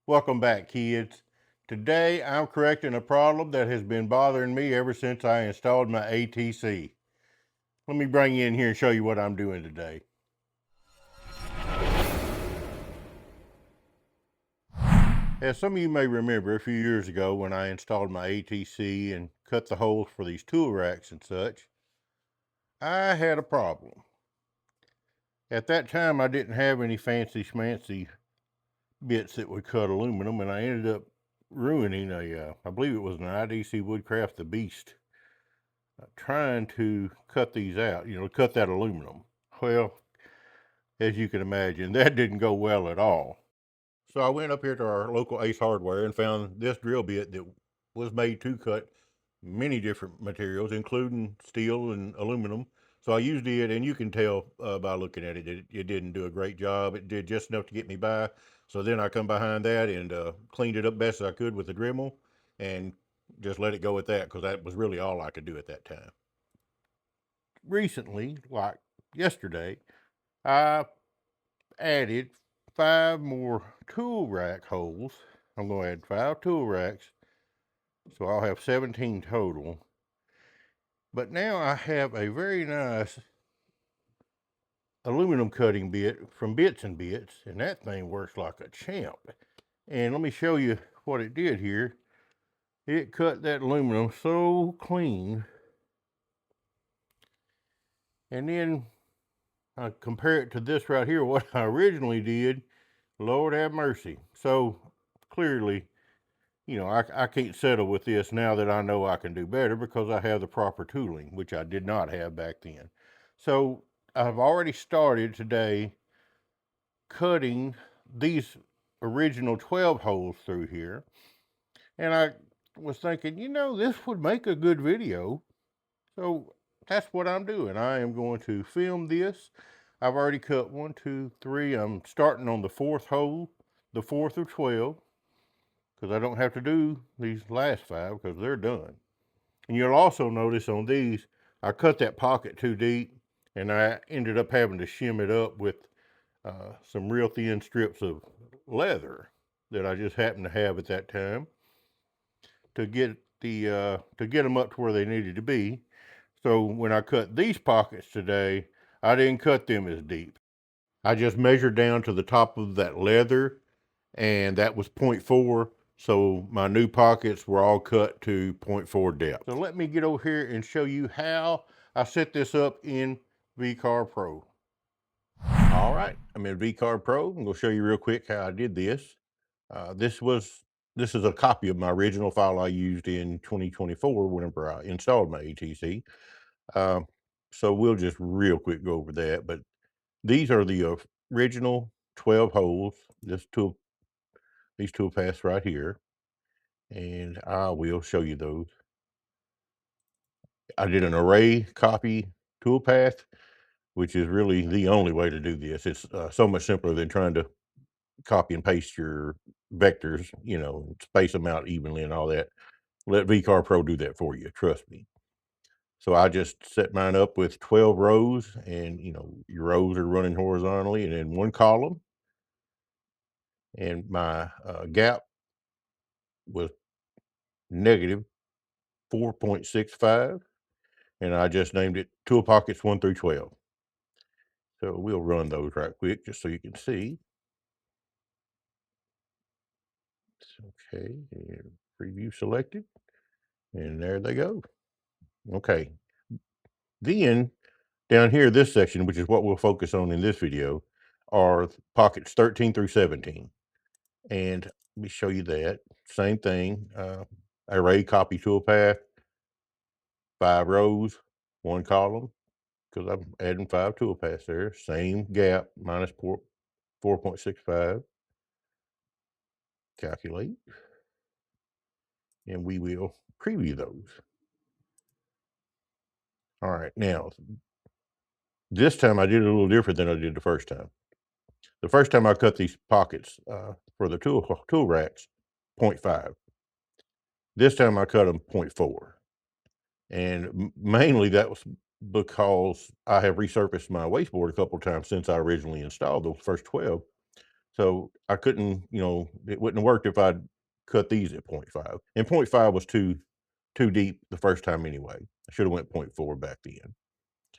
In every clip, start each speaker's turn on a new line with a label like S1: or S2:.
S1: Welcome back, kids. Today I'm correcting a problem that has been bothering me ever since I installed my ATC. Let me bring you in here and show you what I'm doing today. As some of you may remember, a few years ago when I installed my ATC and cut the holes for these tool racks and such, I had a problem. At that time I didn't have any fancy schmancy bits that would cut aluminum, and I ended up ruining I believe it was an IDC Woodcraft the Beast, trying to cut these out, cut that aluminum. Well, as you can imagine, that didn't go well at all. So I went up here to our local Ace Hardware and found this drill bit that was made to cut many different materials, including steel and aluminum. So I used it, and you can tell by looking at it, it didn't do a great job. It did just enough to get me by. So then I come behind that and cleaned it up best I could with the Dremel and just let it go at that, because that was really all I could do at that time. Recently, like yesterday, I added 5 more tool rack holes. I'm going to add 5 tool racks, so I'll have 17 total. But now I have a very nice aluminum cutting bit from Bits and Bits, and that thing works like a champ. And let me show you what it did here. It cut that aluminum so clean. And then I compare it to this right here, what I originally did. Lord have mercy. So clearly, I can't settle with this now that I know I can do better, because I have the proper tooling, which I did not have back then. So I've already started today cutting these original 12 holes through here. And I was thinking, this would make a good video. So that's what I'm doing. I am going to film this. I've already cut 1, 2, 3. I'm starting on the 4th hole, the 4th of 12, because I don't have to do these last 5 because they're done. And you'll also notice on these, I cut that pocket too deep, and I ended up having to shim it up with some real thin strips of leather that I just happened to have at that time to get them up to where they needed to be. So when I cut these pockets today, I didn't cut them as deep. I just measured down to the top of that leather, and that was 0.4. So my new pockets were all cut to 0.4 depth. So let me get over here and show you how I set this up in VCarve Pro. All right, I'm in VCarve Pro. I'm gonna show you real quick how I did this. This is a copy of my original file I used in 2024 whenever I installed my ATC. Um, so we'll just real quick go over that. But these are the original 12 holes. These tool paths right here, and I will show you those. I did an array copy toolpath, which is really the only way to do this. It's so much simpler than trying to copy and paste your vectors, space them out evenly and all that. Let VCarve Pro do that for you, trust me. So I just set mine up with 12 rows, and your rows are running horizontally and in one column. And my gap was negative 4.65, and I just named it tool pockets 1 through 12. So we'll run those right quick just so you can see. Okay, and preview selected, and there they go. Okay, then down here, this section, which is what we'll focus on in this video, are pockets 13 through 17. And let me show you that. Same thing, array copy toolpath, 5 rows, 1 column, because I'm adding 5 toolpaths there. Same gap, minus 4.65. Calculate. And we will preview those. All right, now, this time I did it a little different than I did the first time. The first time I cut these pockets for the tool racks, 0.5. This time I cut them 0.4. And mainly that was because I have resurfaced my wasteboard a couple of times since I originally installed those first 12. So I couldn't, it wouldn't have worked if I'd cut these at 0.5. And 0.5 was too deep the first time anyway. I should have went 0.4 back then.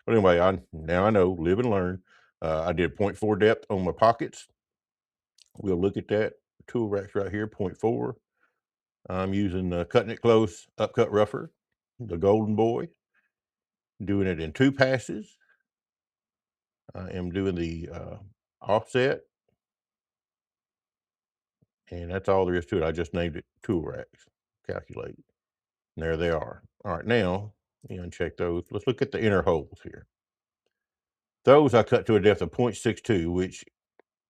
S1: But anyway, now I know, live and learn. I did 0.4 depth on my pockets. We'll look at that tool racks right here, 0.4. I'm using the Cutting It Close Upcut Rougher, the Golden Boy. Doing it in 2 passes. I am doing the offset, and that's all there is to it. I just named it tool racks. Calculate. And there they are. All right, now uncheck those. Let's look at the inner holes here. Those I cut to a depth of 0.62, which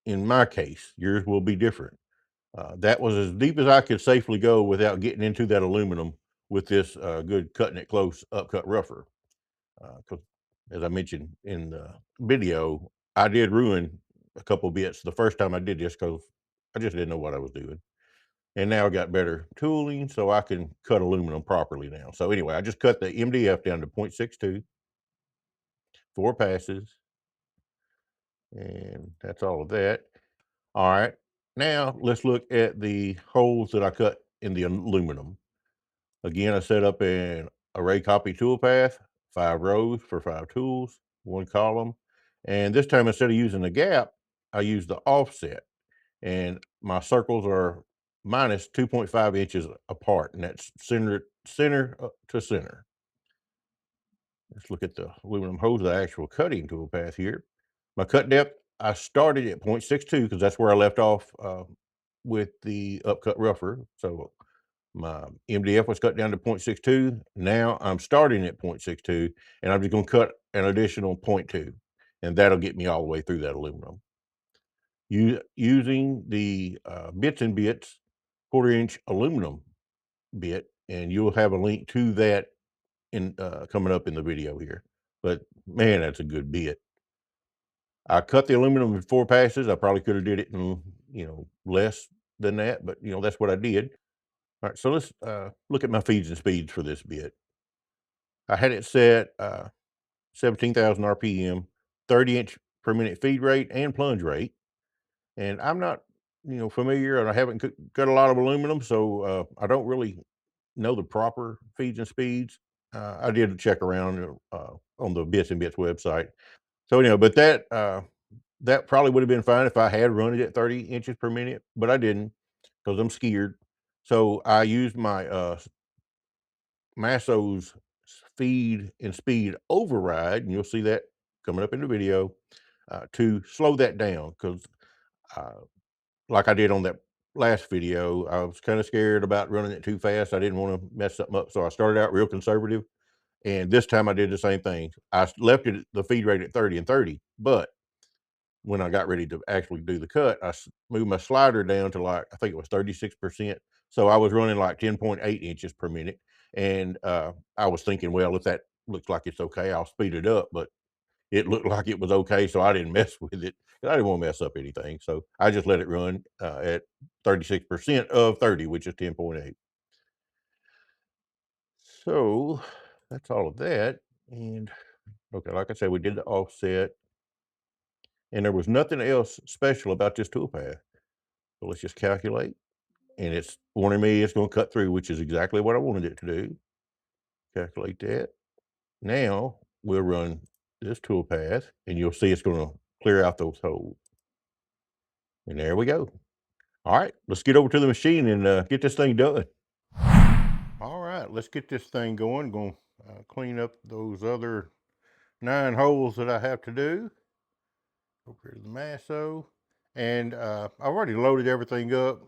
S1: in my case, yours will be different. That was as deep as I could safely go without getting into that aluminum with this good Cutting It Close Upcut Rougher. Because as I mentioned in the video, I did ruin a couple bits the first time I did this because I just didn't know what I was doing. And now I got better tooling, so I can cut aluminum properly now. So anyway, I just cut the MDF down to 0.62, 4 passes, and that's all of that. All right, now let's look at the holes that I cut in the aluminum. Again, I set up an array copy toolpath, 5 rows for 5 tools, 1 column. And this time, instead of using the gap, I used the offset. And my circles are minus 2.5 inches apart, and that's center to center. Let's look at the aluminum hose, the actual cutting toolpath here. My cut depth, I started at 0.62 because that's where I left off with the upcut rougher. So my MDF was cut down to 0.62. Now I'm starting at 0.62, and I'm just going to cut an additional 0.2, and that'll get me all the way through that aluminum. Using the Bits and Bits 1/4-inch aluminum bit, and you'll have a link to that in coming up in the video here. But man, that's a good bit. I cut the aluminum in 4 passes. I probably could have did it in less than that, but that's what I did. All right, so let's look at my feeds and speeds for this bit. I had it set 17,000 RPM, 30-inch per minute feed rate and plunge rate. And I'm not, familiar, and I haven't cut a lot of aluminum, so I don't really know the proper feeds and speeds. I did check around on the Bits and Bits website. So, but that probably would have been fine if I had run it at 30 inches per minute, but I didn't because I'm scared. So I used my Masso's feed and speed override, and you'll see that coming up in the video, to slow that down because like I did on that last video, I was kind of scared about running it too fast. I didn't want to mess something up, so I started out real conservative, and this time I did the same thing. I left it the feed rate at 30 and 30, but when I got ready to actually do the cut, I moved my slider down to like, I think it was 36%. So I was running like 10.8 inches per minute. And I was thinking, well, if that looks like it's okay, I'll speed it up. But it looked like it was okay, so I didn't mess with it. I didn't want to mess up anything. So I just let it run at 36% of 30, which is 10.8. So that's all of that. And okay, like I said, we did the offset. And there was nothing else special about this toolpath. So let's just calculate. And it's warning me it's going to cut through, which is exactly what I wanted it to do. Calculate that. Now we'll run this toolpath, and you'll see it's going to clear out those holes. And there we go. All right, let's get over to the machine and get this thing done. All right, let's get this thing going. Going to clean up those other 9 holes that I have to do. Over here to the Masso. And I've already loaded everything up.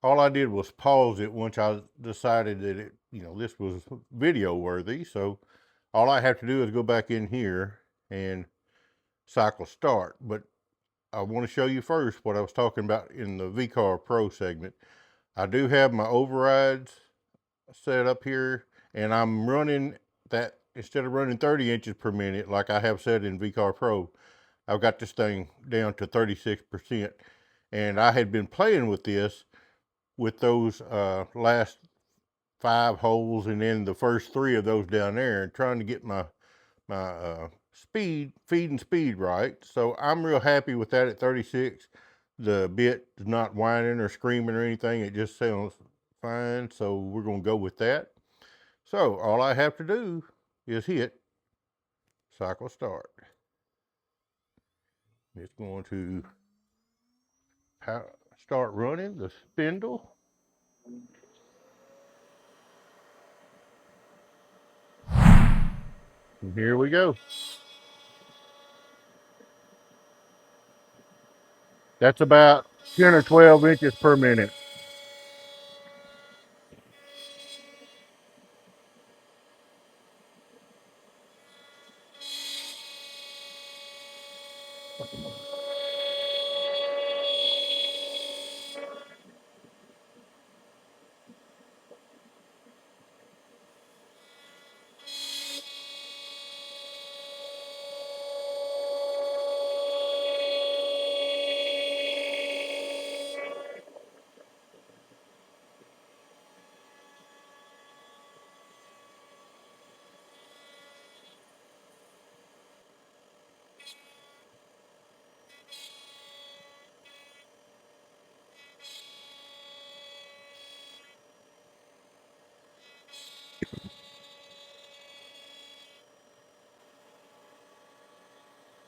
S1: All I did was pause it once I decided that it, this was video worthy. So all I have to do is go back in here and cycle start. But I want to show you first what I was talking about in the VCar Pro segment. I do have my overrides set up here, and I'm running that, instead of running 30 inches per minute like I have said in VCar Pro, I've got this thing down to 36%. And I had been playing with this with those last 5 holes and then the first 3 of those down there, and trying to get my feed and speed right. So I'm real happy with that at 36. The bit is not whining or screaming or anything. It just sounds fine. So we're going to go with that. So all I have to do is hit cycle start. It's going to start running the spindle. And here we go. That's about 10 or 12 inches per minute.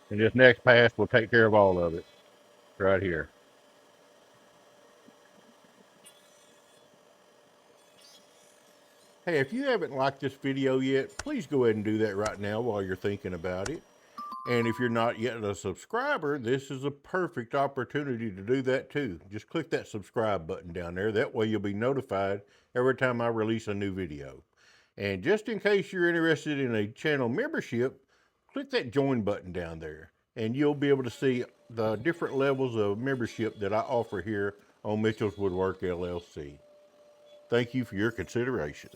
S1: And this next pass will take care of all of it right here. Hey, if you haven't liked this video yet, please go ahead and do that right now while you're thinking about it. And if you're not yet a subscriber, this is a perfect opportunity to do that too. Just click that subscribe button down there. That way you'll be notified every time I release a new video. And just in case you're interested in a channel membership, click that join button down there. And you'll be able to see the different levels of membership that I offer here on Mitchell's Woodwork LLC. Thank you for your considerations.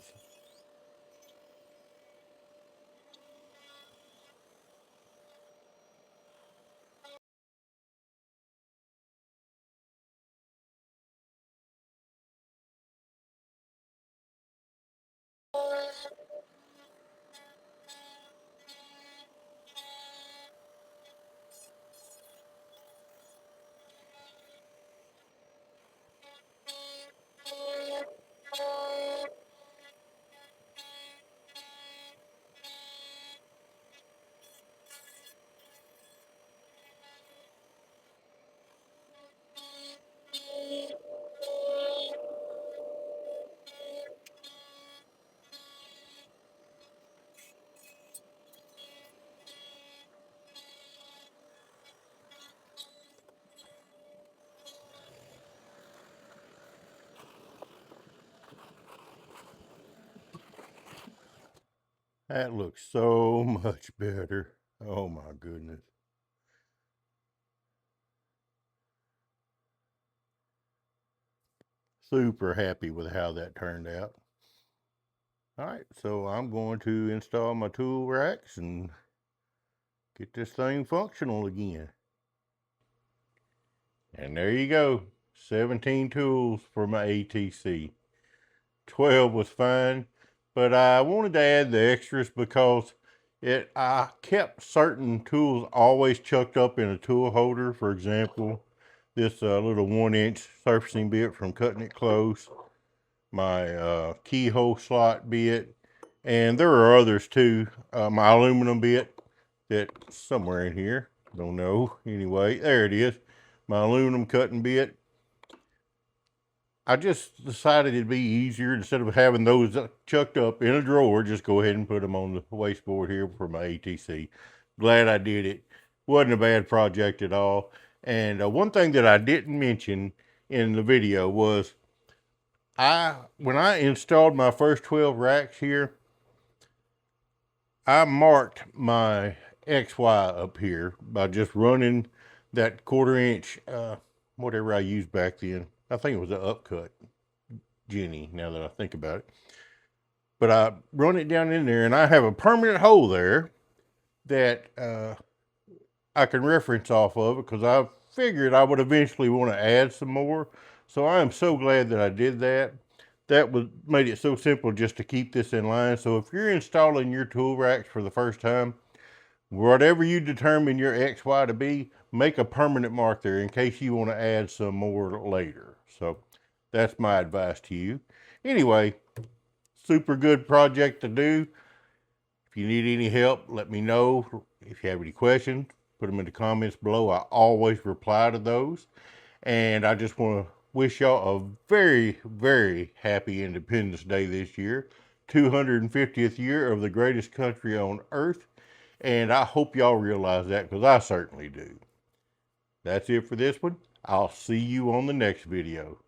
S1: That looks so much better. Oh my goodness. Super happy with how that turned out. All right, so I'm going to install my tool racks and get this thing functional again. And there you go, 17 tools for my ATC. 12 was fine, but I wanted to add the extras because I kept certain tools always chucked up in a tool holder. For example, this little 1-inch surfacing bit from Cutting It Close, my keyhole slot bit, and there are others too. My aluminum bit that's somewhere in here, don't know. Anyway, there it is, my aluminum cutting bit. I just decided it'd be easier, instead of having those chucked up in a drawer, just go ahead and put them on the wasteboard here for my ATC. Glad I did it. Wasn't a bad project at all. And one thing that I didn't mention in the video was when I installed my first 12 racks here, I marked my XY up here by just running that 1/4-inch, whatever I used back then. I think it was an upcut Jenny, now that I think about it. But I run it down in there, and I have a permanent hole there that I can reference off of, because I figured I would eventually want to add some more. So I am so glad that I did that. That made it so simple just to keep this in line. So if you're installing your tool racks for the first time, Whatever you determine your XY to be, make a permanent mark there in case you want to add some more later. So that's my advice to you. Anyway, super good project to do. If you need any help, let me know. If you have any questions, put them in the comments below. I always reply to those. And I just want to wish y'all a very, very happy Independence Day this year. 250th year of the greatest country on earth. And I hope y'all realize that, because I certainly do. That's it for this one. I'll see you on the next video.